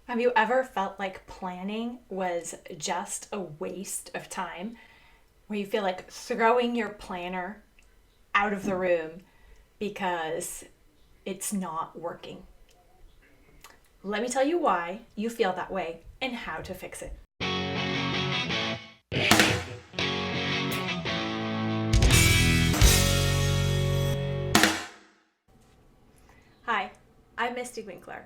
Have you ever felt like planning was just a waste of time? Where you feel like throwing your planner out of the room because it's not working? Let me tell you why you feel that way and how to fix it. Hi, I'm Misty Winkler.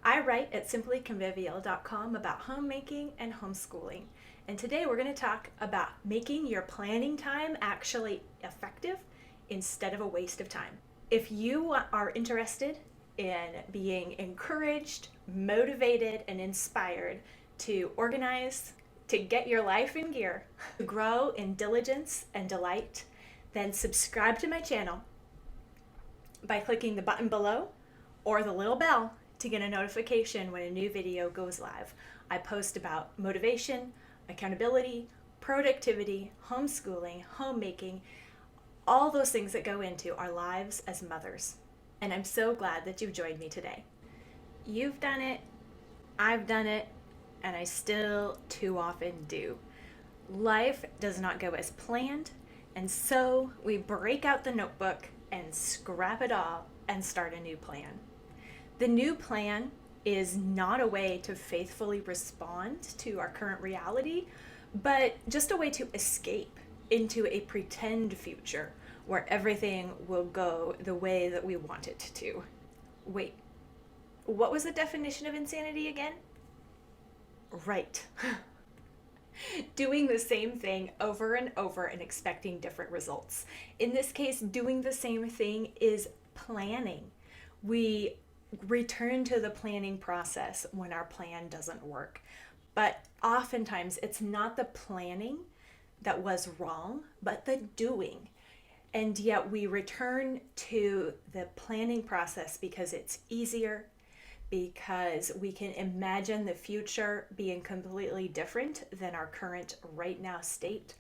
I write at simplyconvivial.com about homemaking and homeschooling. And today we're going to talk about making your planning time actually effective instead of a waste of time. If you are interested in being encouraged, motivated, and inspired to organize, to get your life in gear, to grow in diligence and delight, then subscribe to my channel by clicking the button below or the little bell to get a notification when a new video goes live. I post about motivation, accountability, productivity, homeschooling, homemaking, all those things that go into our lives as mothers. And I'm so glad that you've joined me today. You've done it, I've done it, and I still too often do. Life does not go as planned, and so we break out the notebook and scrap it all and start a new plan. The new plan is not a way to faithfully respond to our current reality, but just a way to escape into a pretend future where everything will go the way that we want it to. Wait, what was the definition of insanity again? Right. Doing the same thing over and over and expecting different results. In this case, doing the same thing is planning. We return to the planning process when our plan doesn't work. But oftentimes, it's not the planning that was wrong, but the doing. And yet, we return to the planning process because it's easier, because we can imagine the future being completely different than our current right now state.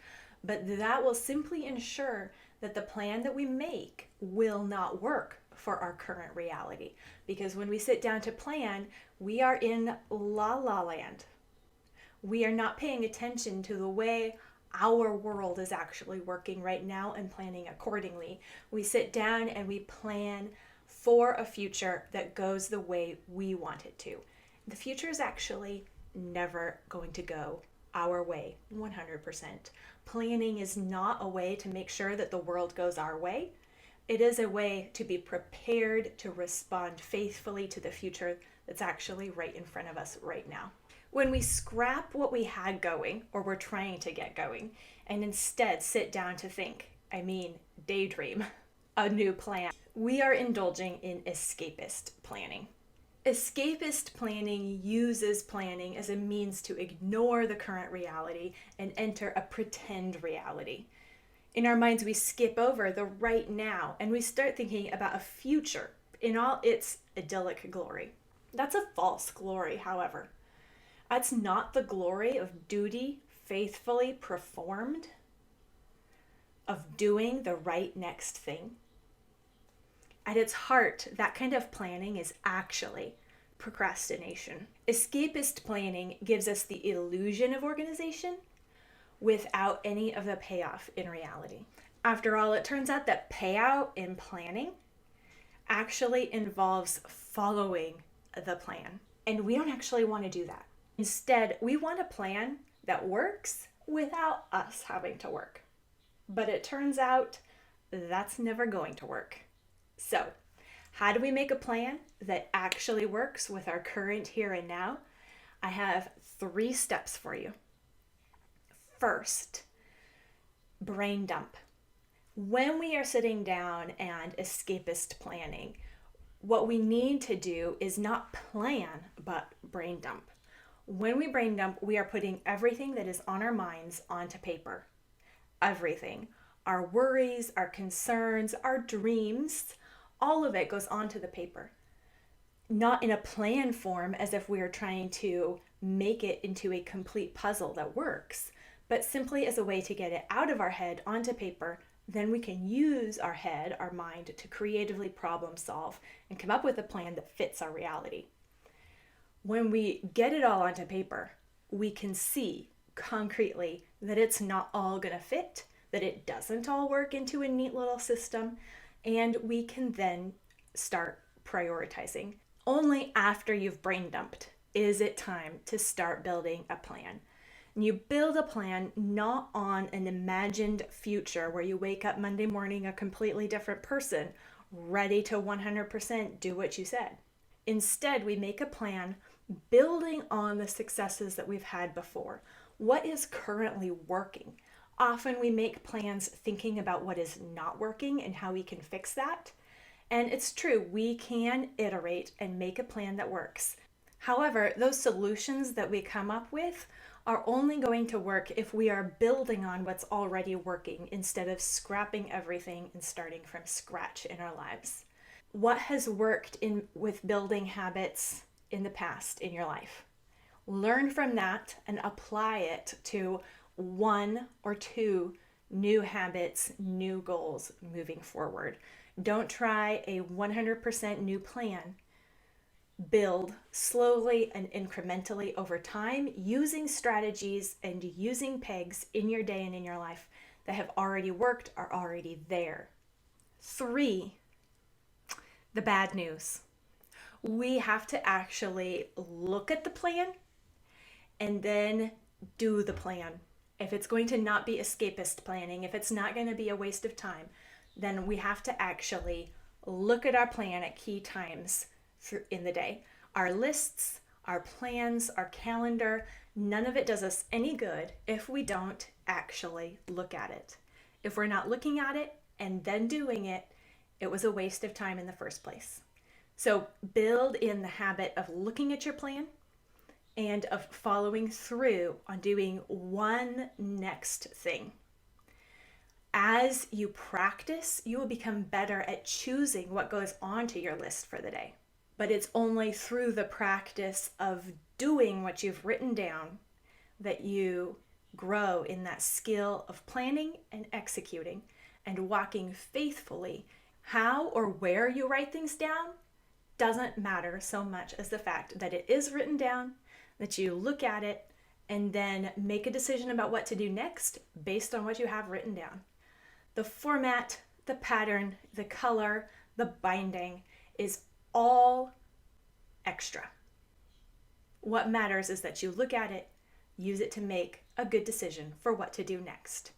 But that will simply ensure that the plan that we make will not work for our current reality. Because when we sit down to plan, we are in la la land. We are not paying attention to the way our world is actually working right now and planning accordingly. We sit down and we plan for a future that goes the way we want it to. The future is actually never going to go our way 100%. Planning is not a way to make sure that the world goes our way. It is a way to be prepared to respond faithfully to the future that's actually right in front of us right now. When we scrap what we had going or we're trying to get going and instead sit down to think, daydream, a new plan, we are indulging in escapist planning. Escapist planning uses planning as a means to ignore the current reality and enter a pretend reality. In our minds, we skip over the right now and we start thinking about a future in all its idyllic glory. That's a false glory, however. That's not the glory of duty faithfully performed, of doing the right next thing. At its heart, that kind of planning is actually procrastination. Escapist planning gives us the illusion of organization without any of the payoff in reality. After all, it turns out that payout in planning actually involves following the plan. And we don't actually want to do that. Instead, we want a plan that works without us having to work. But it turns out that's never going to work. So, how do we make a plan that actually works with our current here and now? I have 3 steps for you. First, brain dump. When we are sitting down and escapist planning, what we need to do is not plan, but brain dump. When we brain dump, we are putting everything that is on our minds onto paper. Everything. Our worries, our concerns, our dreams, all of it goes onto the paper. Not in a plan form as if we are trying to make it into a complete puzzle that works, but simply as a way to get it out of our head onto paper. Then we can use our head, our mind, to creatively problem solve and come up with a plan that fits our reality. When we get it all onto paper, we can see concretely that it's not all going to fit, that it doesn't all work into a neat little system, and we can then start prioritizing. Only after you've brain dumped is it time to start building a plan. And you build a plan not on an imagined future where you wake up Monday morning a completely different person, ready to 100% do what you said. Instead, we make a plan building on the successes that we've had before. What is currently working? Often we make plans thinking about what is not working and how we can fix that. And it's true, we can iterate and make a plan that works. However, those solutions that we come up with are only going to work if we are building on what's already working instead of scrapping everything and starting from scratch in our lives. What has worked with building habits in the past in your life? Learn from that and apply it to 1 or 2 new habits, new goals moving forward. Don't try a 100% new plan. Build slowly and incrementally over time using strategies and using pegs in your day and in your life that have already worked, are already there. 3, the bad news. We have to actually look at the plan and then do the plan. If it's going to not be escapist planning, if it's not going to be a waste of time, then we have to actually look at our plan at key times in the day. Our lists, our plans, our calendar, none of it does us any good if we don't actually look at it. If we're not looking at it and then doing it, it was a waste of time in the first place. So build in the habit of looking at your plan and of following through on doing one next thing. As you practice, you will become better at choosing what goes onto your list for the day. But it's only through the practice of doing what you've written down that you grow in that skill of planning and executing and walking faithfully. How or where you write things down doesn't matter so much as the fact that it is written down, that you look at it, and then make a decision about what to do next based on what you have written down. The format, the pattern, the color, the binding is all extra. What matters is that you look at it, use it to make a good decision for what to do next.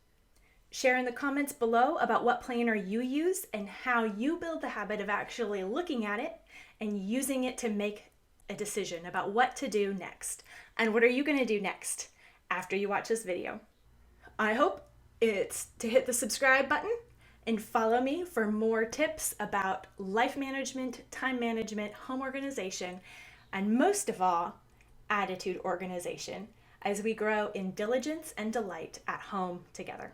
Share in the comments below about what planner you use and how you build the habit of actually looking at it and using it to make a decision about what to do next. And what are you going to do next after you watch this video? I hope it's to hit the subscribe button and follow me for more tips about life management, time management, home organization, and most of all, attitude organization as we grow in diligence and delight at home together.